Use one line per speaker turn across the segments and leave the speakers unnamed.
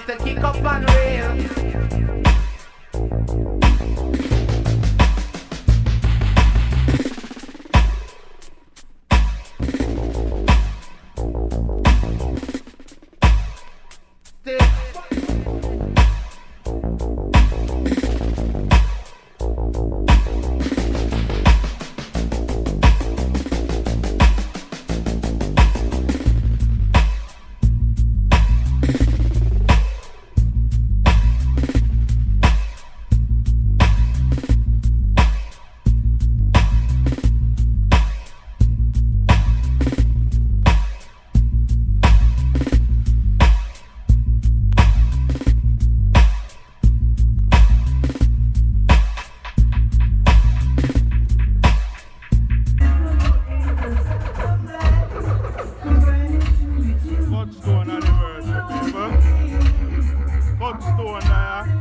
to kick up and rail.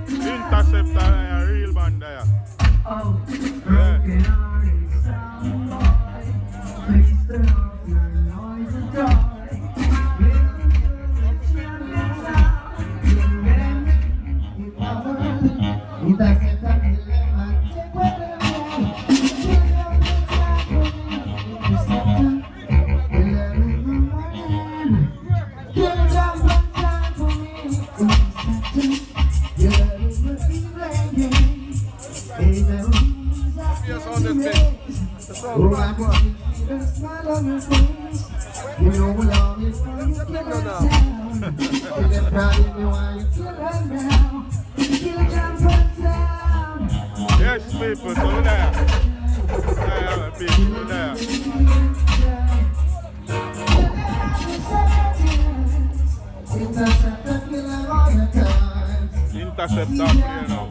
Interceptor, real band there.
Oh, broken hearted sound boy, please turn off your noise and joy.
Yes, people, so there. There, people, there. Interceptor, you know.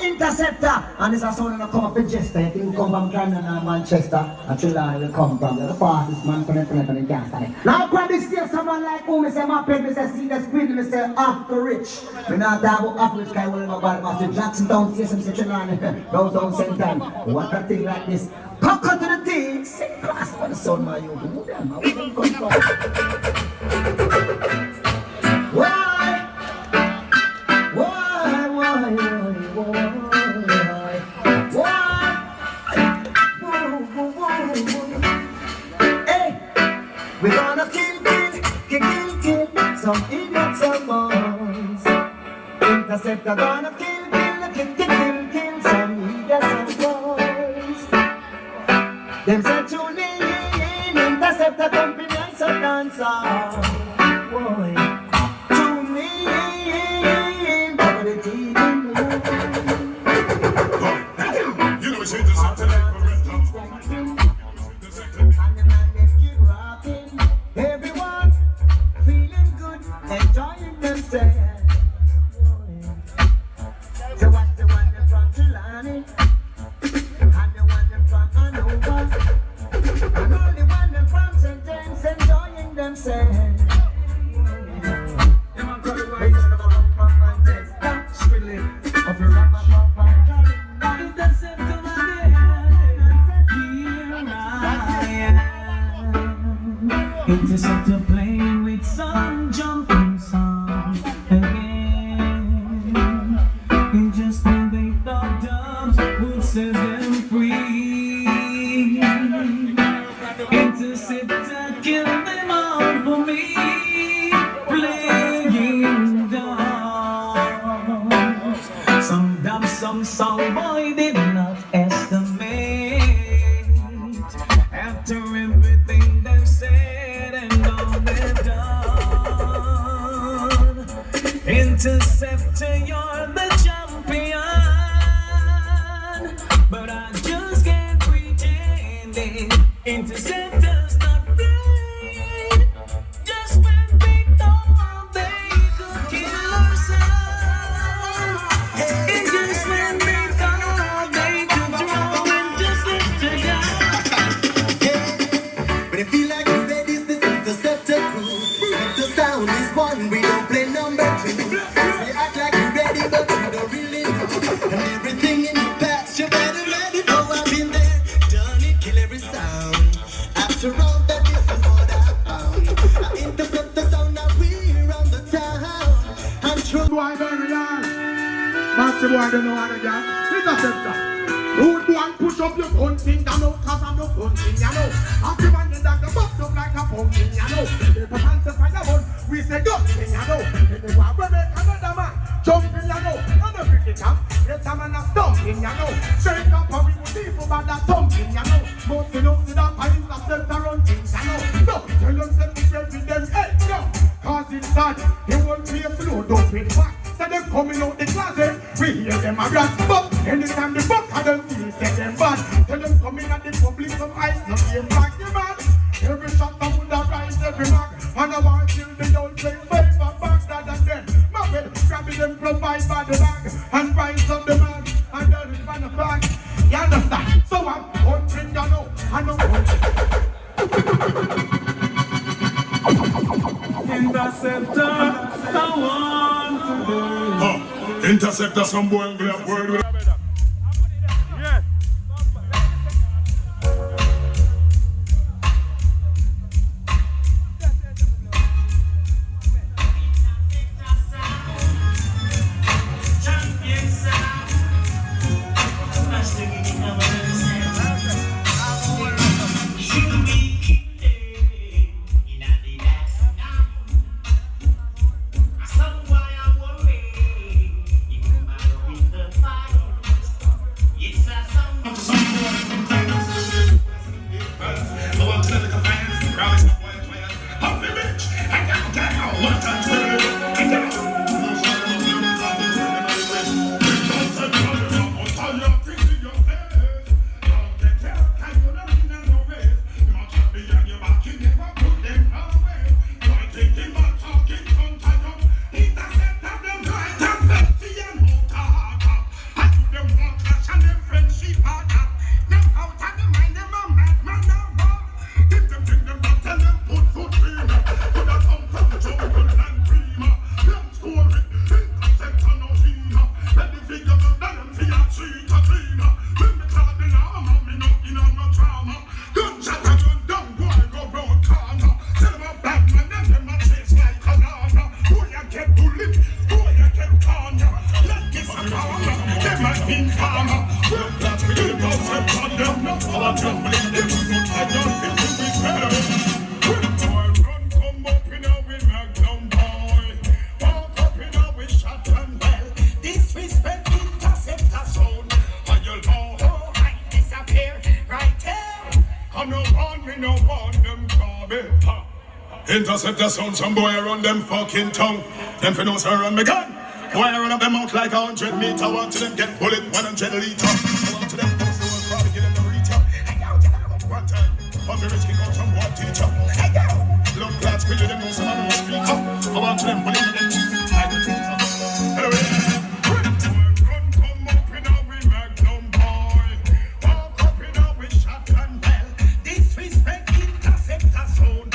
Interceptor, and this is a song that come up with Jester. You think come from London and Manchester, and Trelawney will come from the fastest man from the planet and the can't stand it. Now probably still someone like who me say my pet, me say see the squid, me say after rich. We not talk about after rich, I will know about Master Jackson down here, some say Trelawney, those down same time. What a thing like this. Puck to the thing, sing class for the son my you. Who them, where them come from?
We're gonna kill some idiots and boys. Interceptor gonna kill some idiots and boys. Them say tune in, Interceptor company and some dancer. Boy, tune in, over the TV.
You know it's Interceptor.
Everyone feeling good, enjoying themselves. So what's the one that from Trelawney? And the one that from Hanover? And all the one that from St. James enjoying themselves.
Interceptor playing with some jumping song again. And just when they thought dubs would set them free, Interceptor killed them all for me. Interceptor, you're the champion. But I just can't pretend it. Interceptor's not right. Just when we thought they could kill ourselves. And just when we thought they could throw Interceptor down.
But I feel like you're ready, it's the Interceptor crew. The sound is one, we don't play number two. They act like you're ready, but you don't really know. And everything in the past, you better let it go. I've been there, done it, kill every sound. After all that, this is what I found. I intercept the sound, now we're on the town. I'm true.
Boy, very young. Master boy, don't know how to get. Interceptor. Rude boy, push up your gun thing, I know, cause I'm no gun thing, you know. After man, the doctor bust up like a pumpkin, you know. If a man says fire gun, we say gun thing, you know. If they want to make another man jumping, you know. And the cricket camp, get a man a stumping, you know. Straight up, and we would people about that thumping, you know. Most of them see that I intercept run things, you know. So, tell them, send me straight with them, hey, no. Cause inside, they won't be a slow, don't be back. So them coming out the closet, we hear them a rat. But anytime the fuck I don't feel, say them bad. Tell them coming at the public, some ice, no game like the man. Every shot I would have rise every mark. And I want till they don't play favor back that and then. My way, grabbing them provide by the bag. And rise up the man, and then it's on the back. You understand? So I'm country, you know, I know
Interceptor, I want to do.
Interceptor, some boy and grab word with
yeah.
Champion sound.
Interceptor sound, some boy around them fucking tongue. Them for no sir run me gun. Boy run up them out like 100 meter. Want to them get bullet 100 liter. I want to them go through and probably get in the reacher. Hey yo, get out one time. But the rich kick out some white teacher. Hey yo, blood clots quicker them know some man who speak up. I want to them bullet them like the teacher. Hello, run come up in a we magnum boy. Walk up in a we shotgun bell. Disrespect interceptor sound.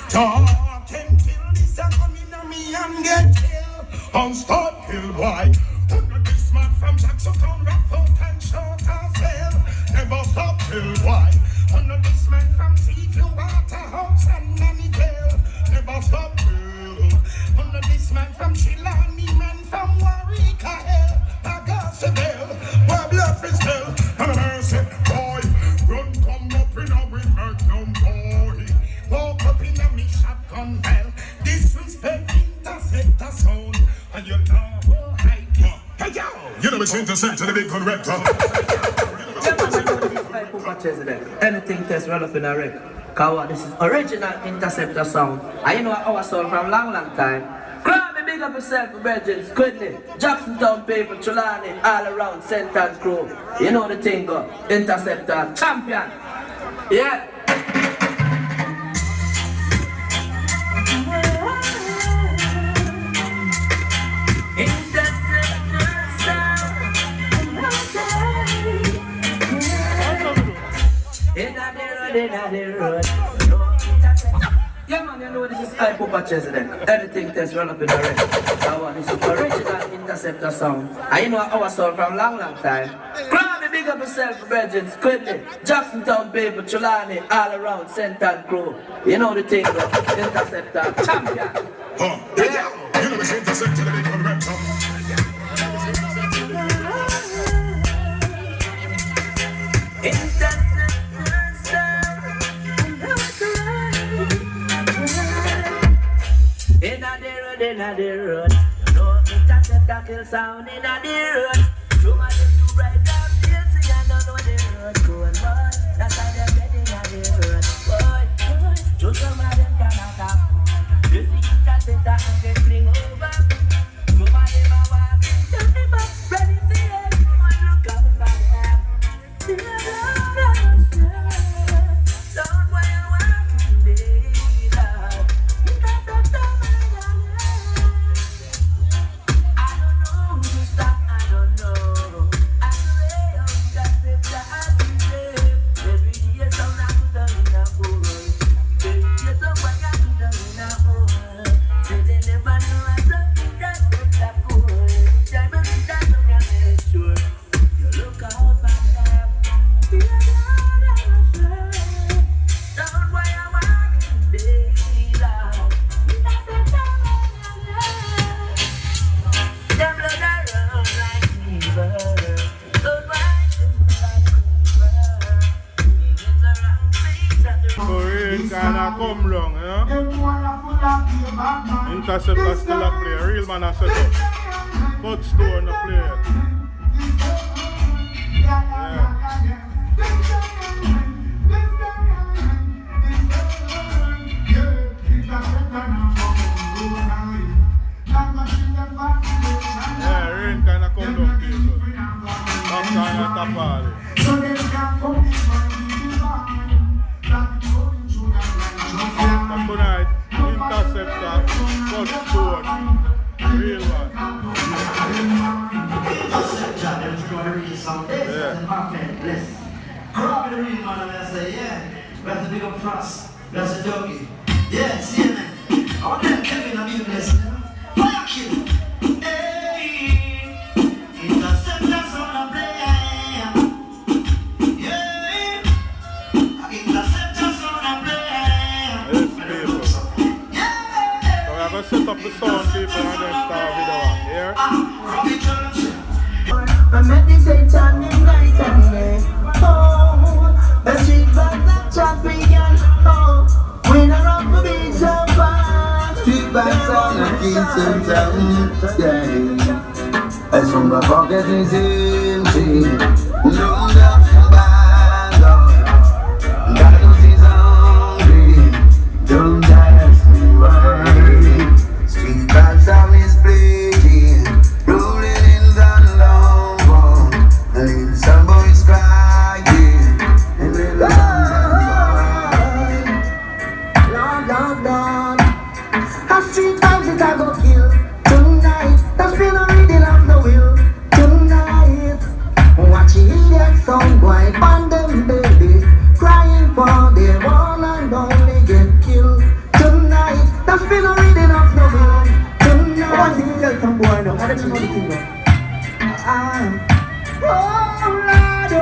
Talking till this a come in on me and get ill.
On start hill, why? Under this man from Jackson, Rockford and Short as hell. Never stop hill, why? Under this man from Seaview, Waterhouse and Nannyville. Never stop hill. Under this man from Shiloh, man from Warwick, hell. Pagassaville, where blood is hell. And a mercy, boy. Run come up in a we magnum boy. Walk up in a me shotgun hell. Disrespect interceptor sound. And you know, hey yo, you know it's Interceptor, the big gun rector.
Anything test well up in a wreck. Cause this is original Interceptor sound. And you know our sound from long time. Grab me, big up yourself, Virgins, Quickly, Jacksontown people, Trelawney, all around, Sentence crew. You know the thing go, Interceptor, champion. Yeah. Yeah man, you know this is hype up at Chesedek. Anything test well up in the red. That one is original Interceptor sound. And you know our sound from long time. Grab me, big up yourself, Virgins, Quickly, Jacksontown people, Trelawney, all around, Sentence crew. You know the thing though, Interceptor, champion.
Yeah. You know it's Interceptor, the big gun rector.
Inna the road, no Interceptor kill sound inna the road. Some of them do right down here, see I don't know the road going, boy. That's why them get inna the road, boy. Just some of them cannot have. You see Interceptor and they fling over. Some of them are walking down the back, ready to head. One look out for them. See you sound why you walking there. Interceptor.
Come wrong, you know? Interceptor still a play, real man a set up. Cut store on the play. Yeah, rain kinda come down people. That's kind of top party. Tonight, Interceptor, cut store, real one.
Interceptor, they're going to read some days and my friend, bless. Grab the real man and I say, yeah, we have to pick up frost, that's a doggy. Yeah, see you man. All them Kevin and me blessing, you know? Fire kill. Hey, Interceptor's on the play. Yeah, Interceptor's on the play.
Set up the sound people and then start video here.
I meditation in night and day. Oh, the street vibes are champion. Oh, we not run for being so fast. Street vibes are the decent yeah. As from the pocket is empty. No doubt bad. God is hungry. Don't ask me why. Street vibes are misplaced, rolling in the long walk, and little some boys crying, and little Lord. A street vibes it I go kill tonight. That's been a reading of the will tonight. Watching that song boy on them baby, crying for their one and only get killed tonight. That's been a reading of the will. One thing tell some boy now, I don't know the thing now. Oh Lord,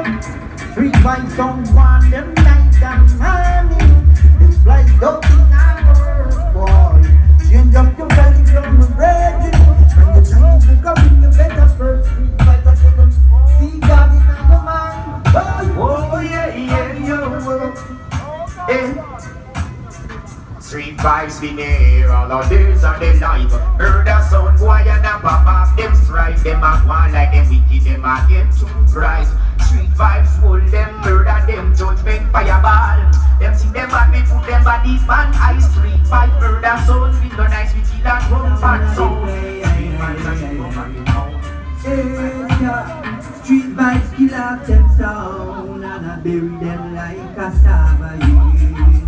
street vibes someone them night and morning. This flight up in our world, boy. Change up your belly from the bread, and the time to come in the better first. Street vibes are them. See God in the mind. Oh yeah, yo.
Street vibes be near, all our days are the night. Heard a sound boy and a
a go on like them wicked, them a get too bright. Street vibes full, them murder, them judgment fireball. Them see them bad, we put them bodies on ice. Street fight murder zone, we no nice, we kill and run fat zone.
Street vibes kill off them sound and I bury them like cassava leaves.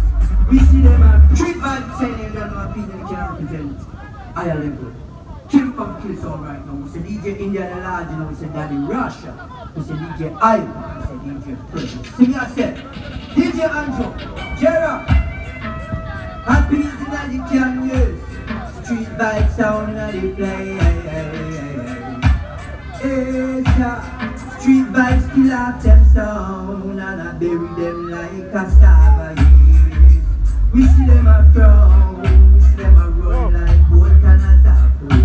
We see them at street vibes saying they no opinion can represent higher level. Kill come kill sound right now. We say DJ India the large, you know, we say Daddy Russia. We say DJ Ivan, we say DJ Freddy. Sing yourself. DJ Anjo, Gerard. Happy is the daddy can use. Street vibes sound and they play. Street vibes kill off them sound and I bury them like cassava leaves. We see them a frown, we see them a run like boat and a taco. We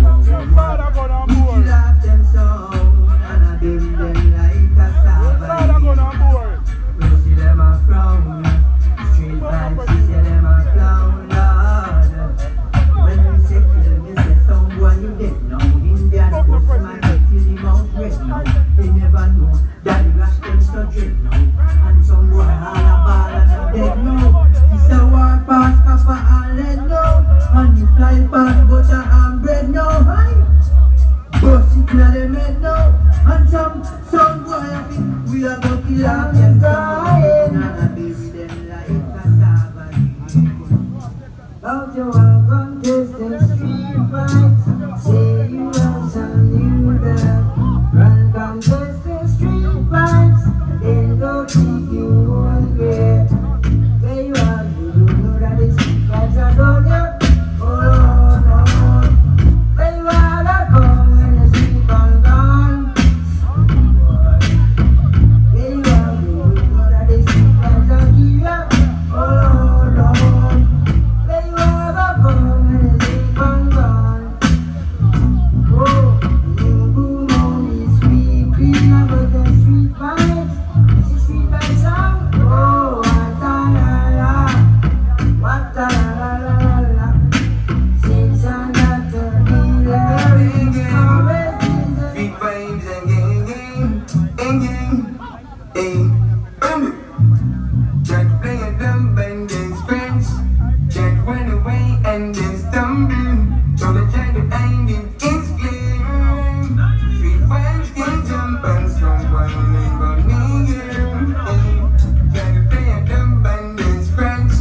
kill off them sound and I bury them like cassava leaves. We see them a frown, street vibes we see them a clown, Lord. When we say kill, we say some boy you dead now. Indian ghost man get till the mouth red now. They never know that the rush them so dread now. And some boy all a ball and they dead now. This a war pass copper and lead now. And you fly past butter and bread now. Bust it na them head now. And some boy I think we are gonna kill off them sound and I bury them like cassava leaves. Out your welcome taste the street vibes. Say you have some new love. Welcome taste the street vibes. Then go keep you one way. Where you are, you don't know that the street vibes are down there. Oh no. Where you are, I come when the street gone gone. Where you are, you don't know that the street vibes are here. Oh no. Where you are, I come when the street gone gone. Oh, you boom on the sweet green about the street vibes. The street vibes sound. Oh, what a la la, what a la la la la. Since I got to be there, always been the
Big vibes and gang.
Jack play a drum and then scratch. Jack went away and then stumble. So the jack behind it is clear. Street vibes can jump and someone never near. Jack play a drum and then scratch.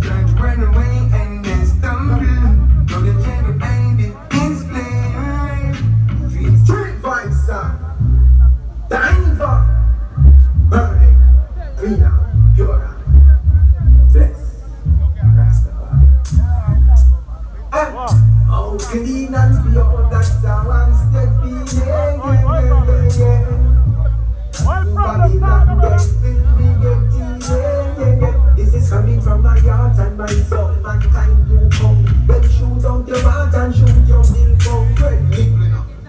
Jack went away and then stumble. So the jack behind it is clear.
Street vibes sound. Diver. Burning. Cleaner. Purer. Bless. Rastafari. Oh, clean and pure, that's the one step in. Yeah. Nobody that will be getting. Yeah. This is coming from my heart and my soul. My time to come. Well, shoot out your heart and shoot your bill from friend.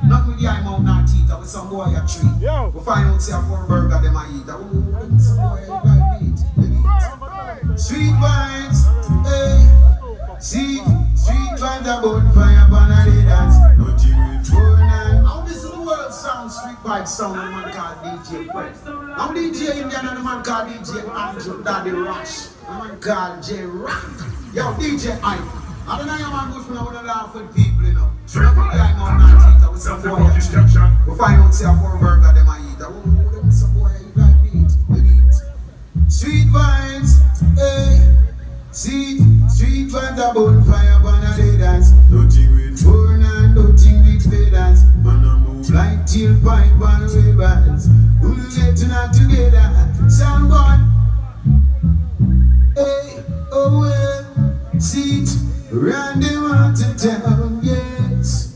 Not with the eye mount not teeth, with some boy a tree. We find out say a four burger them a eat. Oh, some boy like meat. Street vibes, hey. Street vibes a bonfire upon a day dance. Nothing with phone and how this is the world sound. Street vibes sound a man called DJ Fred. Now DJ Indian and a man called DJ Andrew Daddy Rush. A man called J Rock. Yo, DJ Ike. I don't know your man goes when I want to laugh with people, you know. So I put the eye mount not eat, with some boy a tree. We find out say a four burger them a eat. Oh, some boy you like meat, they eat. Street vibes, hey. Street vibes a bonfire upon a day dance. Nothing with phone and nothing with faders. Man a move like tailpipe on ribbons. Who'll get to not together? Someone, hey, oh well. Seat, round the mountain town, yes.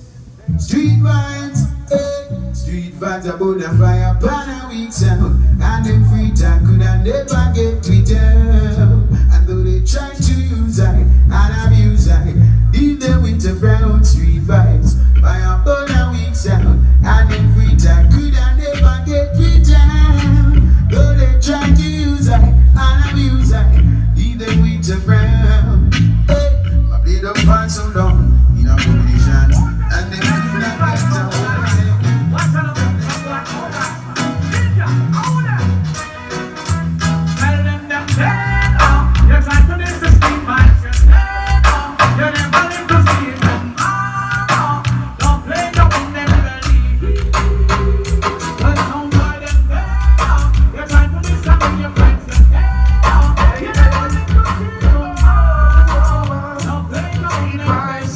Street vibes, eh. Street vibes a bonfire upon a weak sound. And them free time could I never get me down. And though they try to use I and abuse I, leave them with a frown. Street vibes by a burn a weak sound. And them free time could I never get me down. Though they try to use I and abuse I, leave them with a frown. They don't find so long in a position, and they do not get to hold.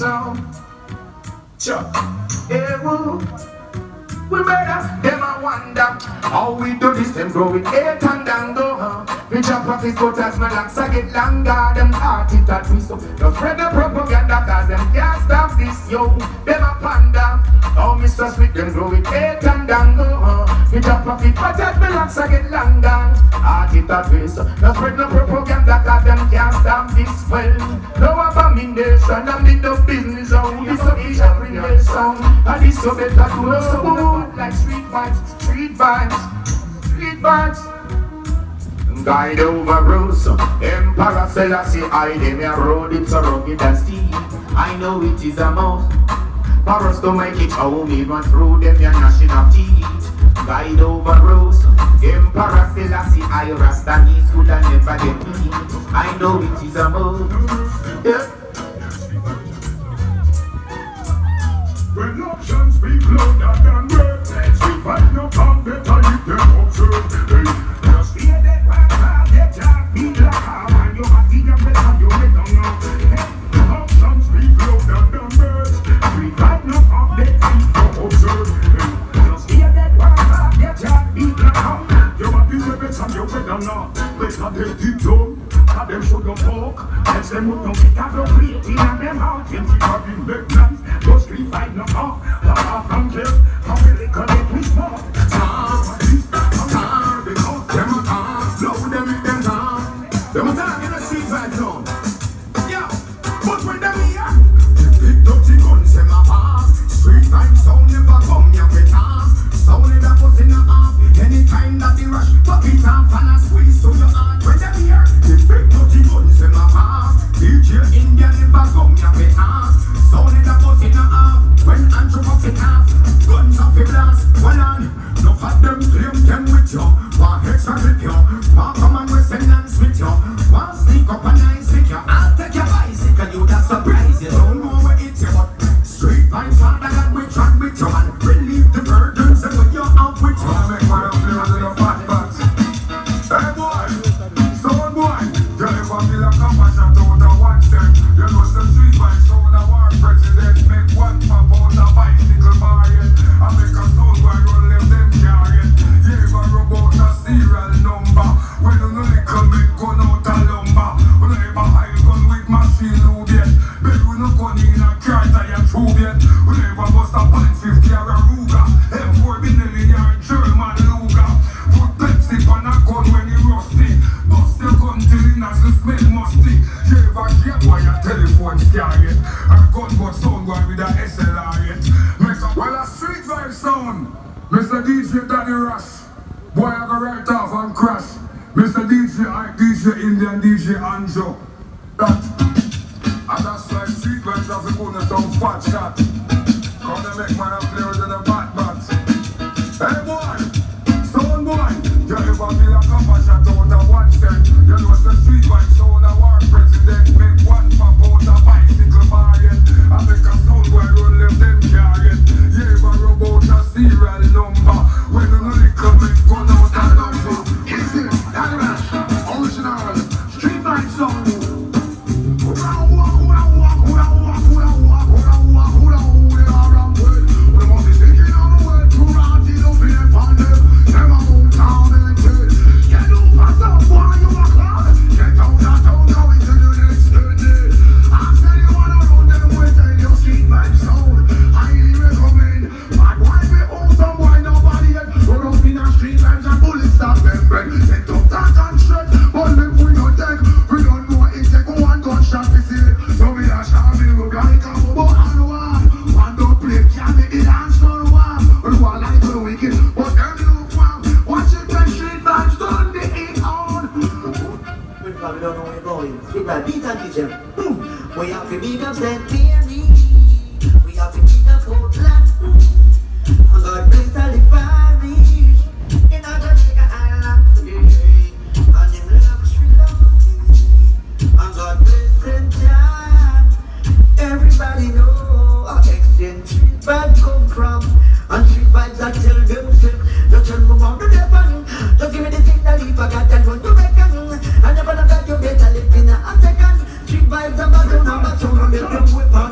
sound. Sure. Hey, woo. We murder them a wonder how we do this. Them grow with 8 and dango. We jump off his foot as my locks I get longer. Them heart it a twist. Don't spread the propaganda cause them can't stop this. Yo, them a panda. Oh, Mr. Streett, them grow with 8 and dango. We jump off his foot as my locks I get longer. Heart it a twist. Don't spread no propaganda cause them can't stop this. Well, no abomination. I'm in the business of this official relation. And this so better to know. Like street vibes, street vibes, street vibes. Guide over roads, Emperor Selassie, I them a road, it's a rugged and steep. I know it is a must for us to make it home, even through them your gnashing of teeth. Guide over roads, Emperor Selassie, I Rasta, he's good and never get me. I know it is a must. Yeah.
When options speak louder than words, we find no calm better if them observe. Just hear that one get your feet like how and you have to get better, you make them know. Options speak louder than words, we find no calm better if them observe. Just hear that one get your feet like how you have to get better, you make them know. Better they deep down, cause them should not walk, else them would not get out of creating and them out in the cabin big nice. Those three fight no more. Papa from kill, how will they connect with more? Time, because them a time. Blow them in them time. Them a time in the street right zone. Yeah, but when them here, big dirty guns them a pass. Street fight sound never come here with us. Sound in the bus in the half. Anytime that they rush, pop it off and a squeeze to your heart. When them here, the big dirty guns them a pass. DJ India never come here with us. Sound in the bus in the half. When Andrew up it half, guns up the blast. Hold on, no of them claim them with you. One extra clip you, one come and we send and split you. One sneak up and I stick you. I'll take your bicycle, you that surprise. You don't know where it's your but street vibes harder than we track with you. And relieve the burdens and when you're out with you. I make my own players in the fat box. Hey boy, sound boy, you never feel a compassion to the one cent. You know the street vibes so the war president make one pop out a bicycle barrier. I make a sound boy run left them carrying. Yeah, if I rub out a serial number. When you know they come and gun out a lumber. When I ever high gun with machine load yet. But we no gun in a car tire tube yet. When I ever bust a point 50 or a Ruger. M4 Benelli or a German Luger. Put Pepsi on a gun when he rusty. Bust your gun till it has to smell musty. You ever get why your telephone scarlet. A gun but sound boy with a SLR yet. Well a street vibe sound. Mr. DJ Daddy Rush. Boy I go right off and crash. Mr. DJ Ike, DJ Indian, DJ Anjo. That. And that's why street vibes have to go to some fat shot. Come to make my players in the bat bat. Hey boy, sound boy. You ever feel a compassion out of 1 cent. You know the street vibes sound a war president. Make one pop out a bicycle barrier. I make a sound boy run left them carrying. You ever rub out a serial number. When you know they come and gun out a number.
Is it Daddy Rush, original street vibes song?
We have to be up St. Mary. We have to be up Portland. And God bless all the parish in our Jamaica Island. And in love Shiloh. And God bless St. John. Everybody know how extent street vibes come from. And street vibes that tell themselves. Just tell me about the devil. Just give me the signal if I got that one to reckon. And never know that you better live in a second. Street vibes are bad, number two, make them weapon.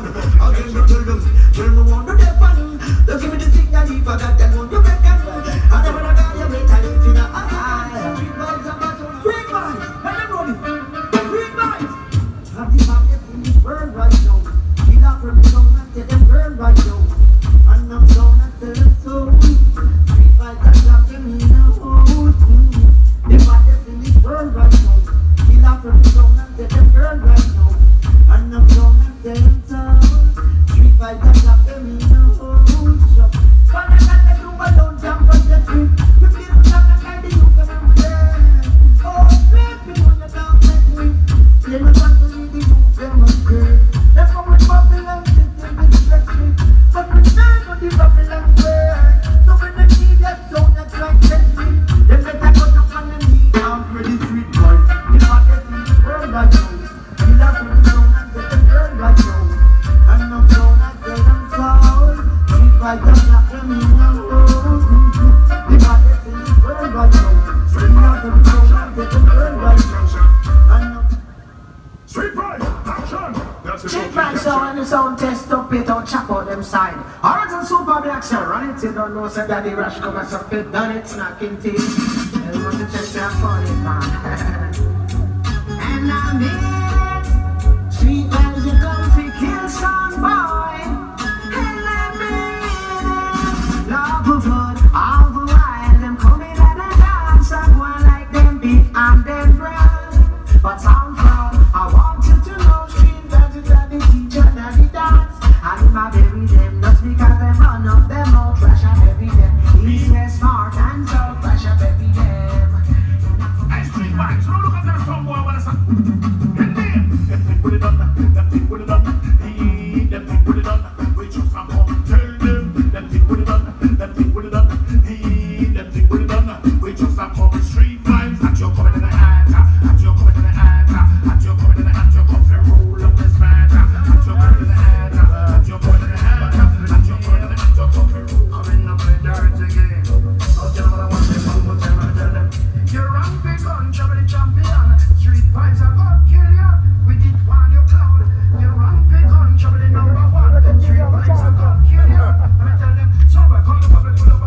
up it out, chop out them side. Orange and super black, sir, run it, you don't know, say daddy rush, come and suck it, done it, knocking teeth. You want to check that funny, man. And I'm in Street vibes, you come to kill some boy. And let me in love of blood, all the while, them coming at the dance, I'm going like them beat and them brand. But sound proud, I want you to know Street vibes, you got the teacher, that the dance. And I bury them, just because they run up them out, crash and bury them. He's less smart and so crash and bury them.
Hey, Street vibes, so look at that some boy, what is that? Get there! Them thing with it done, them thing with it done. He, them thing with it done. We just have come, tell them thing with it done, them thing with it done. He, them thing with it done. We just have come, Street vibes, at your coming in the hand, at your coming in the hand, at your coming in the hand, your come to roll up this man, at your coming in the hand, at your coming in the hand, at your coming in the hand, your come to roll. Coming up in the dirt again. I'll tell them what I want, they want to tell them. You're wrong, big gun, trouble the champion. Street vibes are gonna kill you. We did one, you clown. You're wrong, big gun, trouble the number one. Street vibes are gonna kill you. Let me tell them, somewhere call the public full of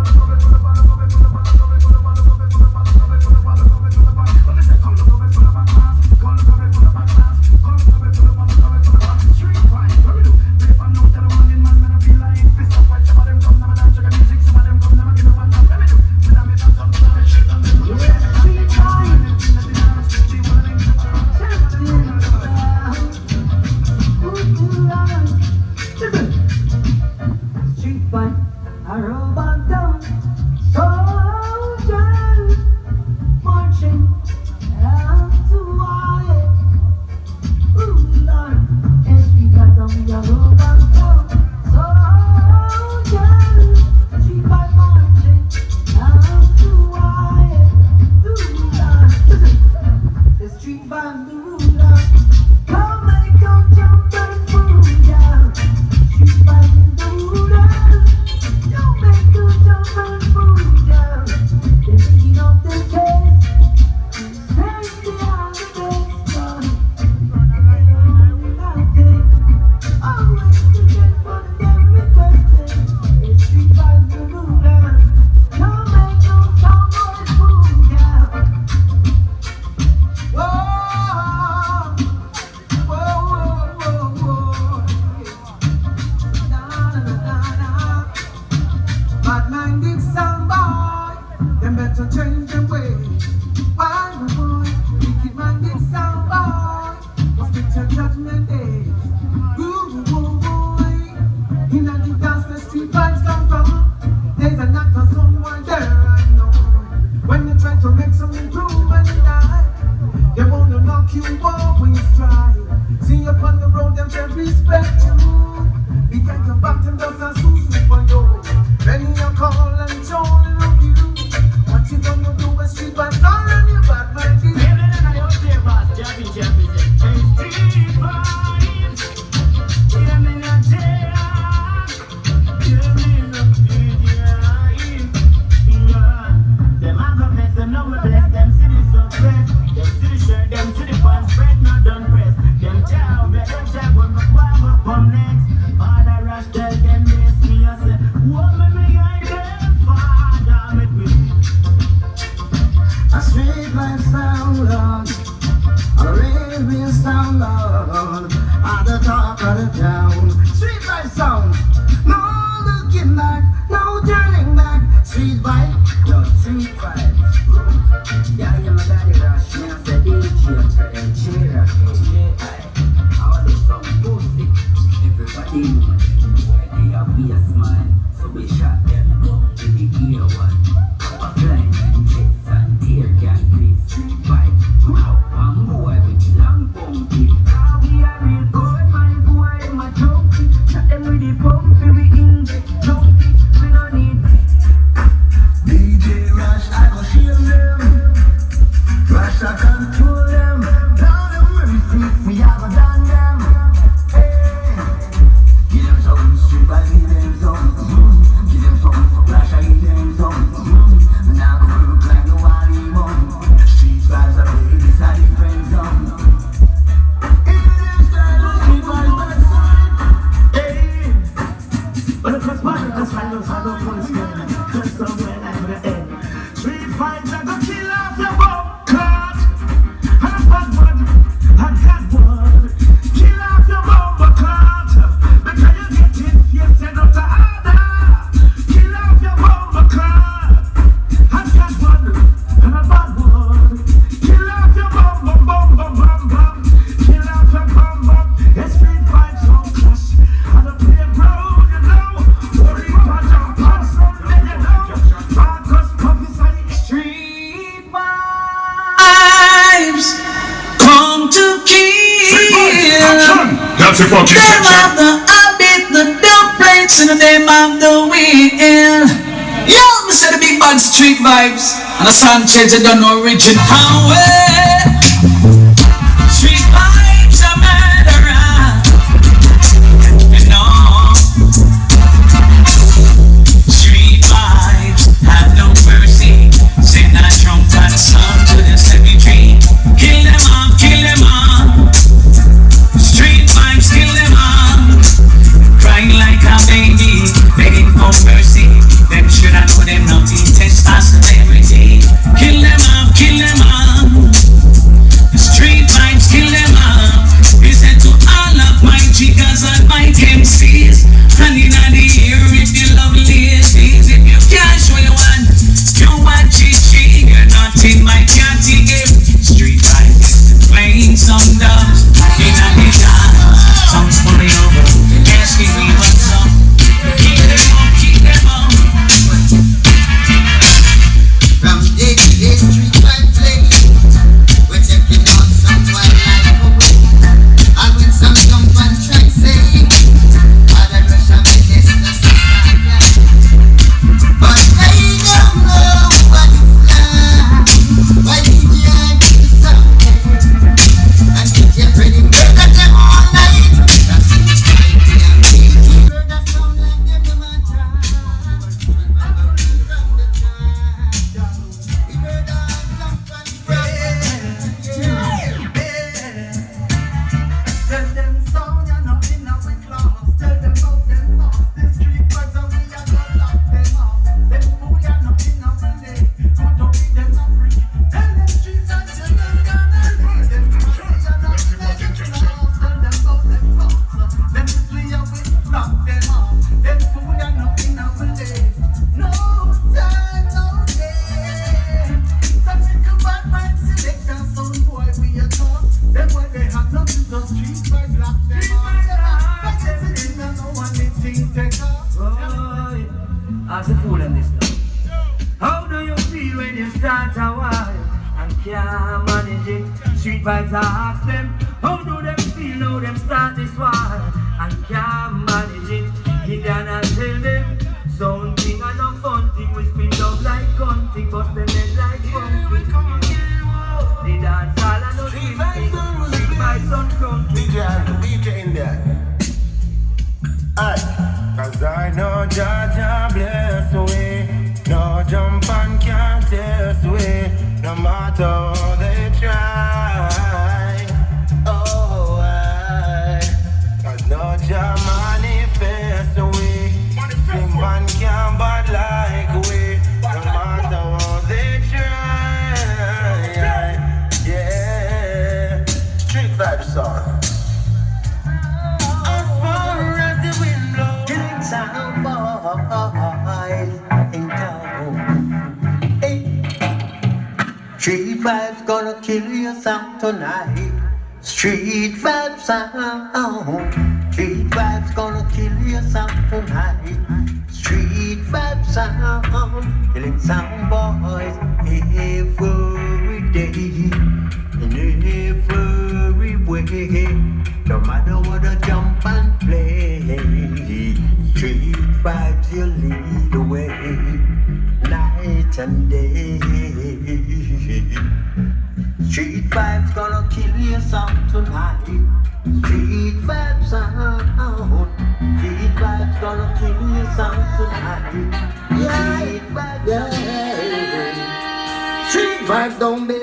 enough of the punch gun. Just somewhere at the end. Street vibes are gonna kill off your bum cut. And a bad one, a bad one. Kill off your bum cut. Because you get it, you send up the order. Kill off your bum cut. A bad one, and a bad one. Kill off your bum bum bum bum bum bum. Kill off your bum bum. Yes, street vibes don't clash. And the playground, you know. Worry about your past, Sunday, you know. Marcus prophesy.
Street vibes come to kill.
That's a fucking
Them
section.
have the habit, the dub plates, and them have the wheel. Yo, me say the big bad street vibes, and the Sanchez done original way. Street vibes are murderer, you know. Street vibes have no mercy. Send that trumpet sound to the cemetery. Kill them off, kill them off. Street vibes, kill them off. Crying like a baby, begging for mercy. Them should have put them not in testosterone. Kill them off, kill them off. Street vibes, kill them off. We said to all of my jiggers and my MCs, and in the ear if you love ladies, if you can't show your one, you watch it, you're not in my category. Street vibes, playing some dubs, in a dance, songs fully over, asking me what's up. Keep them up, keep them up.
From day to day, street vibe play. We're taking on some wildlife away. And when some jump and try say, Father rush and make this the society. But they don't know what it's like. Why did you keep something? And did you pretty murder them all night? That's the time we are making. Murder sound like them no matter. We murder and lump and
Tell them sound, you're not in our class. Tell them about them boss. The street vibes and we are gonna lock them up. Them fool, you're not in our league. Good to be them not free. Tell them street vibes, you're not gonna leave. Them pussy, you're not in our class. Tell them about them boss. Them flee and we lock them up. Them fool, you're not in our league. No time, no day. Some little bad mind select and some boy we a talk. Them boy they have nothing to street vibes lock them up. But them sitting and no one they think take off. Ask the fool and this now. How do you feel when you start a war and can't manage it? Street vibes I ask them. How do them feel now them start this war and can't manage it? Get down and tell them something and no fun thing. We spin up like gunting, bust them head like bumping. The dance hall and no street vibes on country.
DJ and the DJ in there. Aye. Cause I know Jaja bless away. No jump and can't test away. No matter how they try. Oh, aye. Cause no Jah manifest away. Sing man can't bad like away. No matter how they try. Yeah. Street vibe song. As far as the wind blows, killing sound boys in town. Hey. Street vibes gonna kill your sound tonight. Street vibes sound. Street vibes gonna kill your sound tonight. Street vibes sound. Killing sound boys every day. In every way. No matter what I jump and play. Street vibes you lead the way. Night and day. Street vibes gonna kill your sound tonight. Street vibes sound. Street vibes gonna kill your sound tonight. Street vibes, yeah. Street vibes don't be